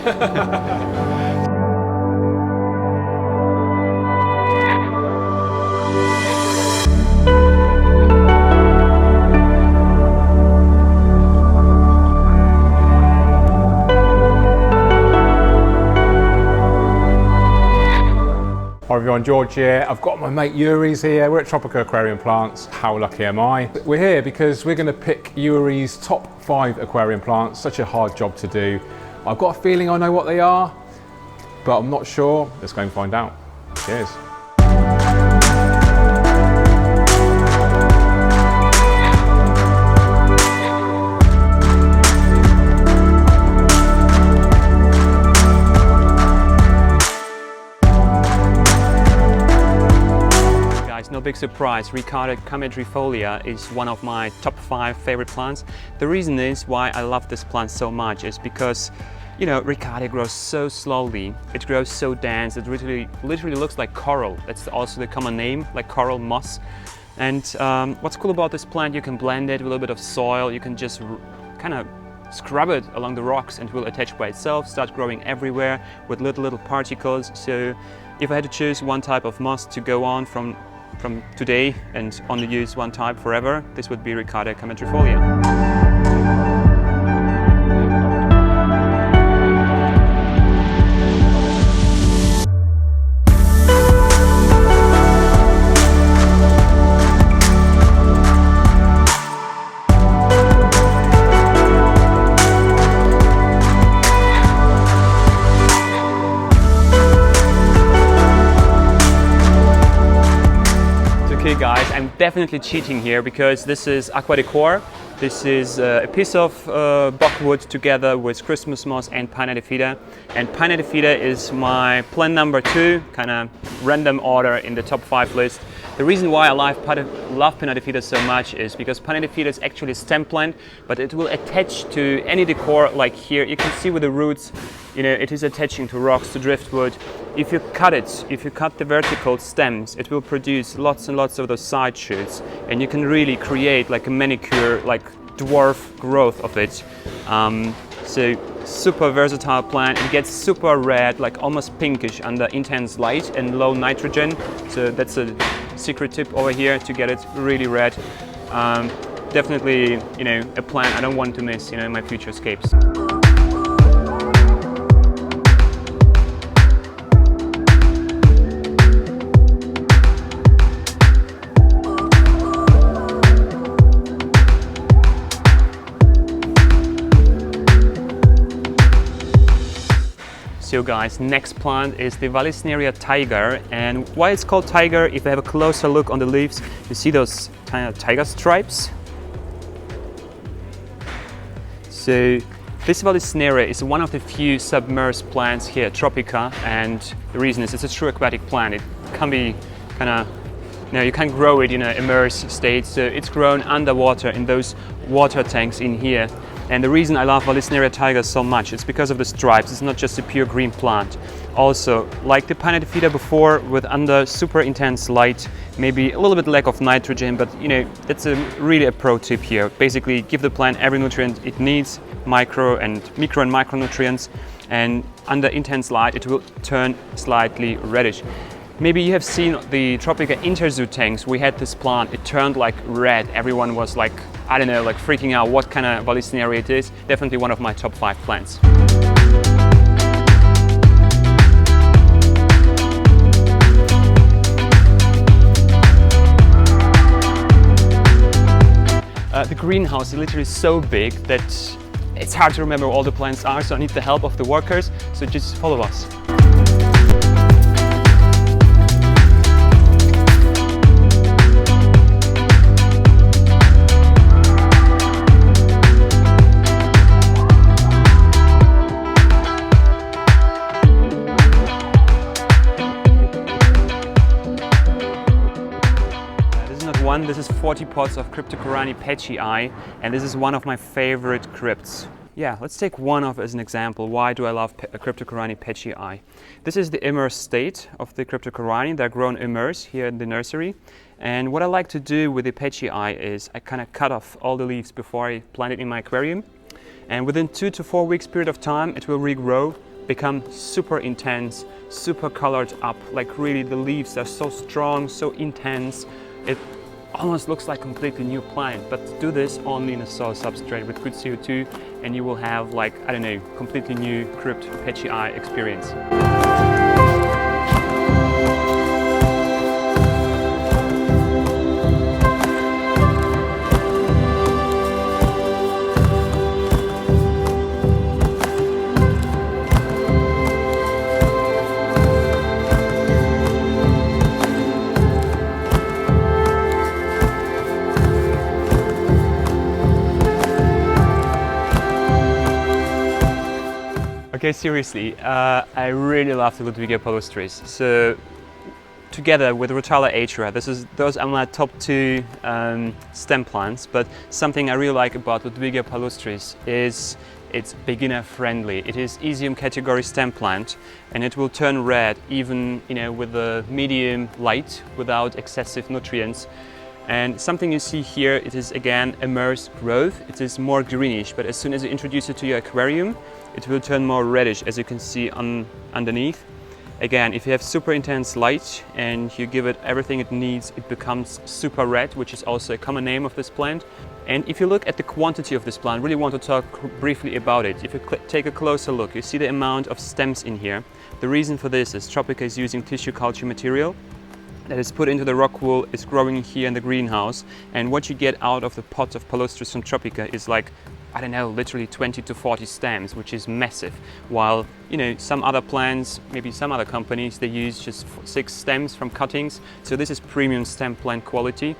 Hi everyone, George here. I've got my mate Jurijs here. We're at Tropica Aquarium Plants. How lucky am I? We're here because we're going to pick Jurijs' top 5 aquarium plants. Such a hard job to do. I've got a feeling I know what they are, but I'm not sure. Let's go and find out. Cheers. No big surprise, Hygrophila is one of my top 5 favorite plants. The reason is why I love this plant so much is because, you know, Hygrophila grows so slowly, it grows so dense, it literally looks like coral. That's also the common name, like coral moss. And what's cool about this plant, you can blend it with a little bit of soil, you can just kind of scrub it along the rocks and it will attach by itself, start growing everywhere with little particles. So if I had to choose one type of moss to go on from today and only use one type forever, this would be Hygrophila. Okay guys, I'm definitely cheating here because this is aqua decor. This is a piece of buckwood together with Christmas moss and pinnatifida. And pinnatifida is my plant number 2, kind of random order in the top 5 list. The reason why I love pinnatifida so much is because pinnatifida is actually a stem plant, but it will attach to any decor like here. You can see with the roots, you know, it is attaching to rocks, to driftwood. If you cut the vertical stems, it will produce lots and lots of those side shoots, and you can really create like a manicure, like dwarf growth of it. So super versatile plant. It gets super red, like almost pinkish under intense light and low nitrogen. So that's a secret tip over here to get it really red. Definitely, you know, a plant I don't want to miss, you know, in my future scapes. So guys, next plant is the Vallisneria tiger, and why it's called tiger, if you have a closer look on the leaves, you see those kind of tiger stripes. So this Vallisneria is one of the few submerged plants here at Tropica, and the reason is it's a true aquatic plant. It can be kind of, you know, you can't grow it in an immersed state, so it's grown underwater in those water tanks in here. And the reason I love Vallisneria tiger so much is because of the stripes. It's not just a pure green plant. Also, like the pinnatifida before, with under super intense light, maybe a little bit lack of nitrogen, but you know, that's really a pro tip here. Basically, give the plant every nutrient it needs, micro and macronutrients, and under intense light, it will turn slightly reddish. Maybe you have seen the Tropica Interzoo tanks. We had this plant, it turned like red. Everyone was like, I don't know, like freaking out what kind of Vallisneria it is. Definitely one of my top 5 plants. The greenhouse is literally so big that it's hard to remember where all the plants are, so I need the help of the workers, so just follow us. This is 40 pots of Cryptocorani petii, and this is one of my favorite crypts. Yeah, let's take one of as an example. Why do I love Cryptocorani petii? This is the immersed state of the Cryptocorani. They're grown immersed here in the nursery. And what I like to do with the petii is I kind of cut off all the leaves before I plant it in my aquarium. And within 2 to 4 weeks period of time, it will regrow become super intense, super colored up, like really the leaves are so strong, so intense. It almost looks like a completely new plant, but do this only in a soil substrate with good CO2 and you will have like, I don't know, completely new crypt patchy eye experience. Okay, seriously, I really love the Ludwigia palustris. So, together with Rotala atria, those are my top two stem plants. But something I really like about Ludwigia palustris is it's beginner friendly. It is Easium category stem plant, and it will turn red even with a medium light without excessive nutrients. And something you see here, it is again immersed growth. It is more greenish, but as soon as you introduce it to your aquarium, it will turn more reddish, as you can see underneath. Again, if you have super intense light and you give it everything it needs, it becomes super red, which is also a common name of this plant. And if you look at the quantity of this plant, really want to talk briefly about it. If you take a closer look, you see the amount of stems in here. The reason for this is Tropica is using tissue culture material that is put into the rock wool, is growing here in the greenhouse, and what you get out of the pot of palustris from Tropica is like, I don't know, literally 20 to 40 stems, which is massive. While, some other plants, maybe some other companies, they use just 6 stems from cuttings. So this is premium stem plant quality.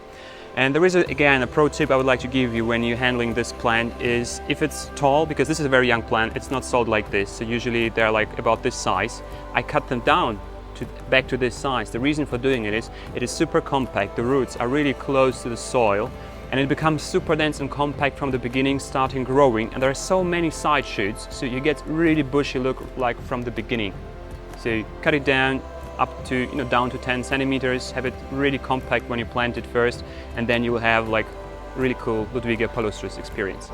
And there is, again, a pro tip I would like to give you when you're handling this plant is if it's tall, because this is a very young plant, it's not sold like this. So usually they're like about this size. I cut them down back to this size. The reason for doing it is super compact. The roots are really close to the soil, and it becomes super dense and compact from the beginning, starting growing. And there are so many side shoots, so you get really bushy look like from the beginning. So you cut it down up to down to 10 centimeters, have it really compact when you plant it first, and then you will have like really cool Ludwigia palustris experience.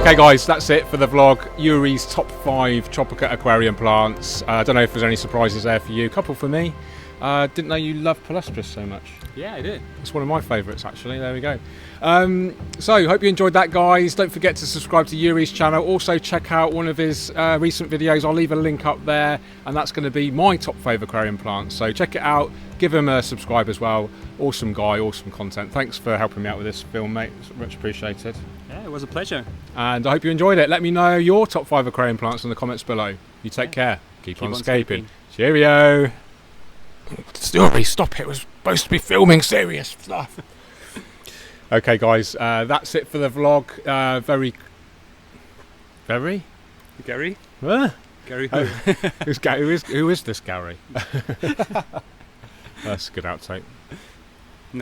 Okay guys, that's it for the vlog. Jurijs' top 5 Tropica aquarium plants. I don't know if there's any surprises there for you. A couple for me. Didn't know you love palustris so much. Yeah, I did. It's one of my favourites actually. There we go. So hope you enjoyed that, guys. Don't forget to subscribe to Jurijs' channel. Also check out one of his recent videos. I'll leave a link up there, and that's going to be my top 5 aquarium plants. So check it out. Give him a subscribe as well. Awesome guy, awesome content. Thanks for helping me out with this film, mate. It's much appreciated. Yeah, it was a pleasure. And I hope you enjoyed it. Let me know your top 5 aquarium plants in the comments below. You take care. Keep on scaping. Cheerio. Jurijs, stop it. It was supposed to be filming serious stuff. Okay, guys. That's it for the vlog. Very? Gary? Huh? Gary who? Who is this Gary? That's a good outtake.